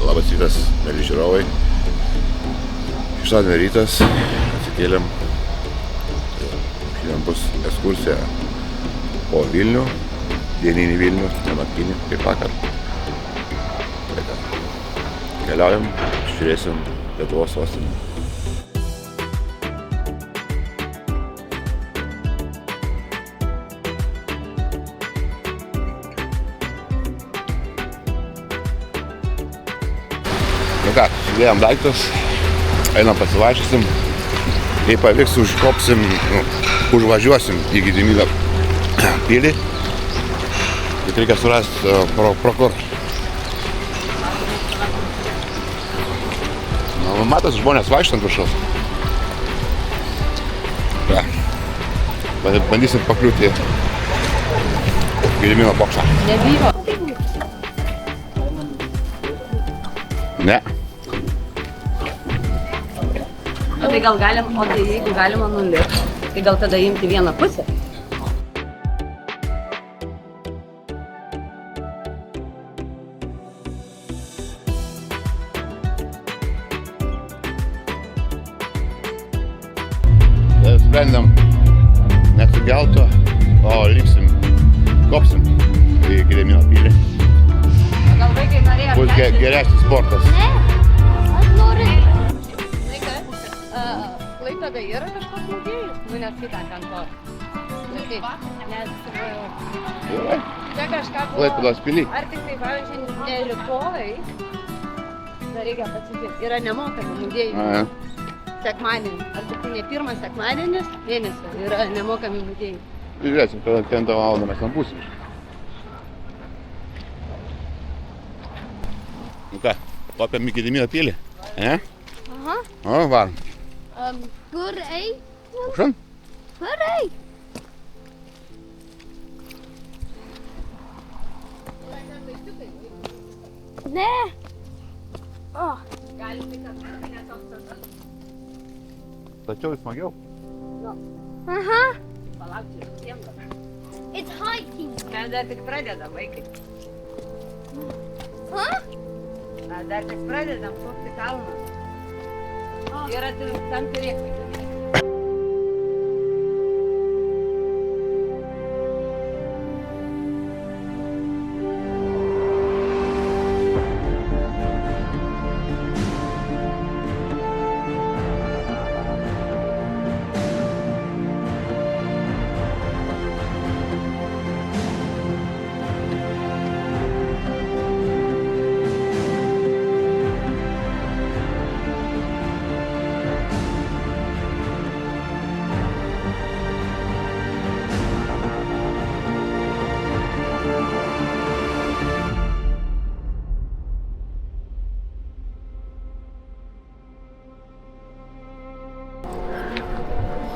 Labas rytas, mėly žiūrovai. Šeštadienio rytas, atsikėlėm. Šiandien bus ekskursija po Vilnių, dieninį Vilnių, nenaktinį, kaip vakar. Keliaujam, žiūrėsim Lietuvos sostinę. Nu ką, sudėjom daiktus, einam pasivaikščiosim, jei pavyks užkopsim, užvažiuosim į Gedimino pilį, bet reikia surasti pro kur. Matas, žmonės vaikštant viršaus. Bandysim pakliūti Gedimino bokštą. Nebijo. Ne. Tai gal galim, o tai jeigu galima nulipti, tai gal tada imti vieną pusę? Sprendėm nesugelto, o lipsim, kopsim į Gedimino pilį. Gal vaikai norėjo... Bus geresnis sportas. Ne, aš noriu. Žinai kas, Klaipėda yra kažkoks muziejus, nes kitą ten to. Nes... Gerai. Čia kažką buvo... Klaipėdos pilį. Ar tik tai, pavyzdžiui, ne rytoj, dar reikia pasižiūrėti, yra nemokami muziejai. Sekmadienį, ar tik ne pirmas sekmadienis mėnesio yra nemokami muziejai. Žiūrėsim, kada 10 valandą mes ten būsim. Nu ką, kopiam į Gedimino pilį, ne? Aha. O, varom. Kur ei? Aukšan? Kur ei? Ne. O. Galim tik atsakinę toks tas. Tačiau smagiau. Aha. Palaukti, sienga. It's hiking. Mes dar tik pradedam, vaikai. Huh? Mes dar tik pradedam kopti kalną. Yra tam turėk.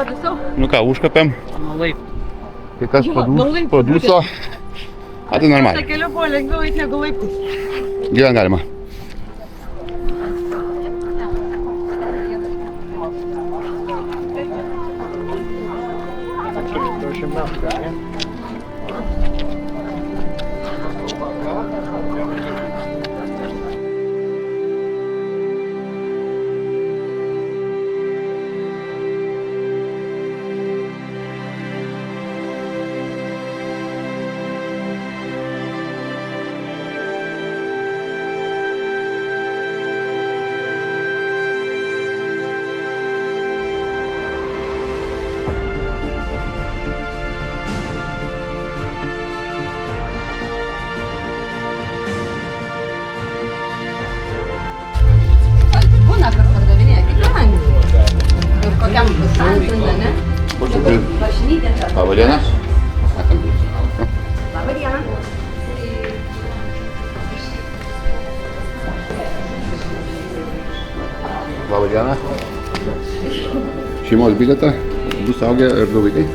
Padusau? Nu ką, užkopėm. Nu laip. Kai kas padūso. A, tai normaliai. Keliu buvo lengviau eiti negu laiptis. Gyven galima. Labą dieną. Labą dieną. Labą dieną. Šeimos bilietą, 2 suaugę ir 2 vaikai.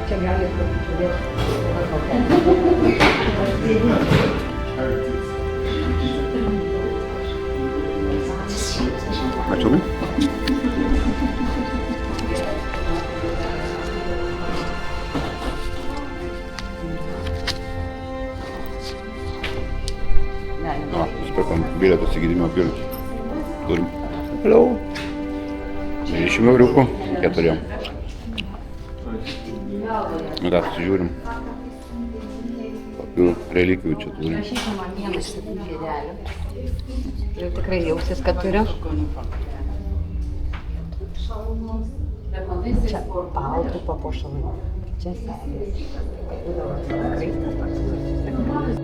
Čia gali Ačiū. bilietus į Gedimino pilį. Turim. Hello. 20 euriukų, 4. Nu ką, sužiūrim. Tokių relikvijų čia turim. Prašysiu man vieną šitų kėdelių. Jau tikrai jausis, kad turiu. Čia paltų papuošalai. Čia seilės. Kraistas toks.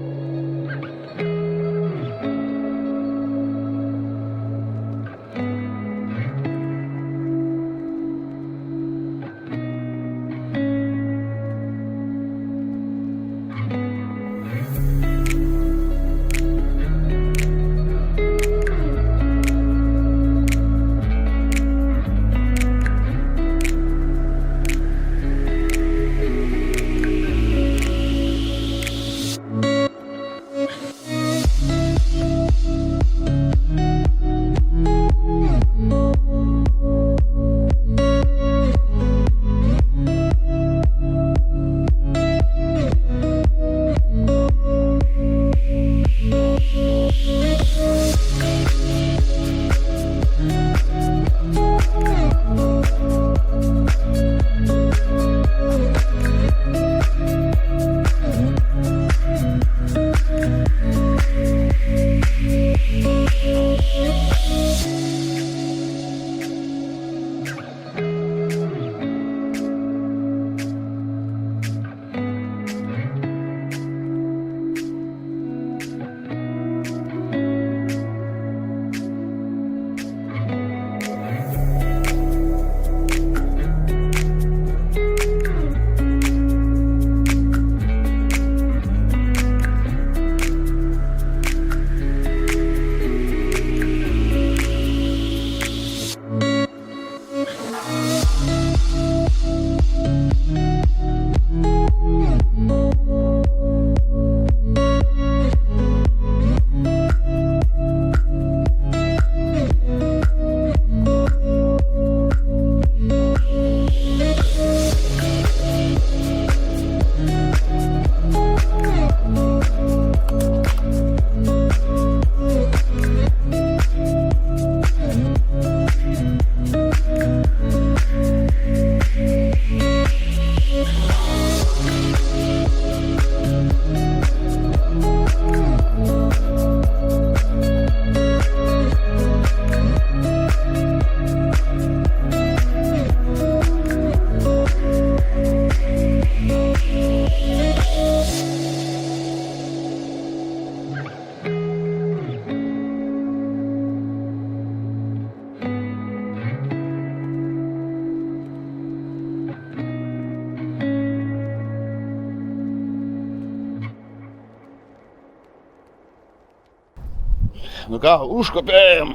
Nu ką, užkopėm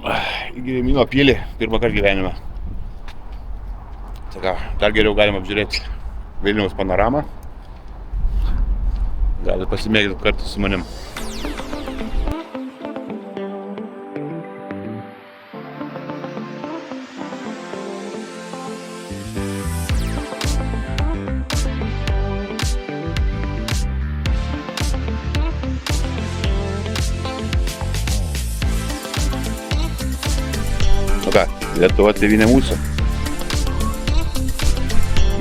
į Gedimino pilį pirmą kartą gyvenime. Tai ką, dar geriau galim apžiūrėti Vilniaus panoramą. Galit pasimėgti kartu su manim. Nu ką, Lietuva tėvynė mūsų.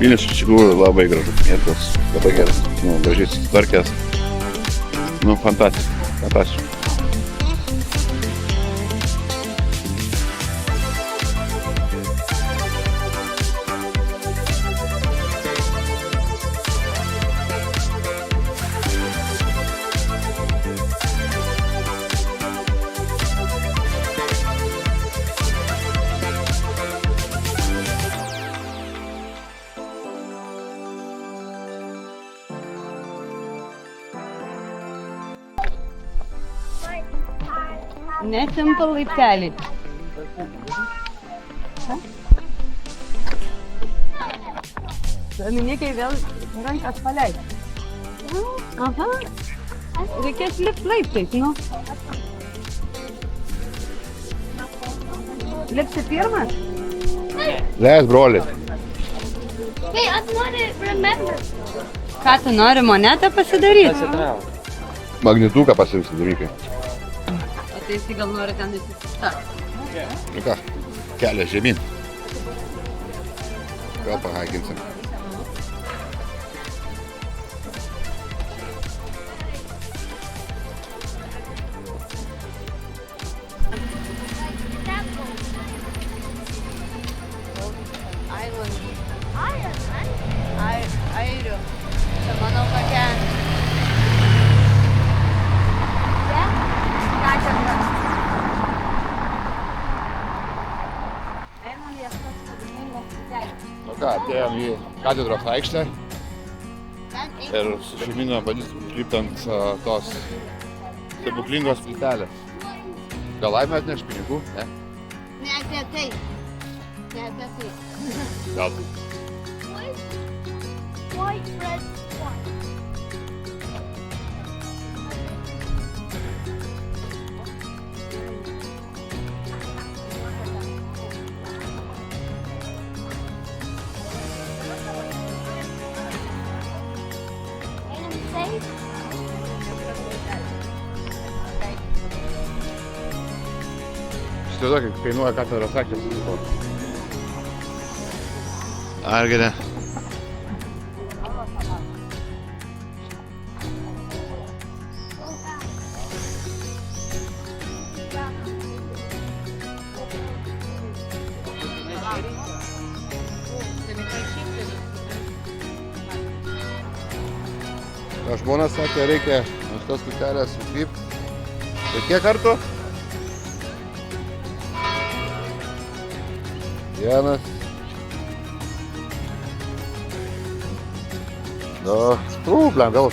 Vilnius iš tikrųjų labai gražus miestas, labai geras, gražiai susitvarkęs. Fantastiška, fantastiška. Nesimpa laiptelį. Dominikai vėl rankas paleis. Aha. Reikės lipti laiptais, nu. Lipsi pirmas? Leis, broli. Hey, I want to remember. Ką tu nori monetą pasidaryti? Magnituką pasiimsi dalykai. tai jis gal nori ten įsistarti. Nu ką, kelias žemyn. Gal pahaikinsim. Airių. Čia manau tokia. Einam ieškoti stebuklingo kelio. Nu ką, atėjom į katedros aikštę Ten ir su šeimyna bandysim lipti ant tos stebuklingos plytelės. Gal laimė atneš pinigų? Ne? Ne apie tai. Ne apie tai. Gal. White, red, white. And it's safe. Štai kaip kainuoja katedros aikštės. Argi ne? Žmona sakė, reikia ant tos plytelės užlipti. Ir kiek kartų? Vienas. Du. Blem, vėl.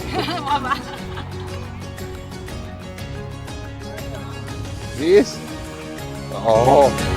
Trys. O.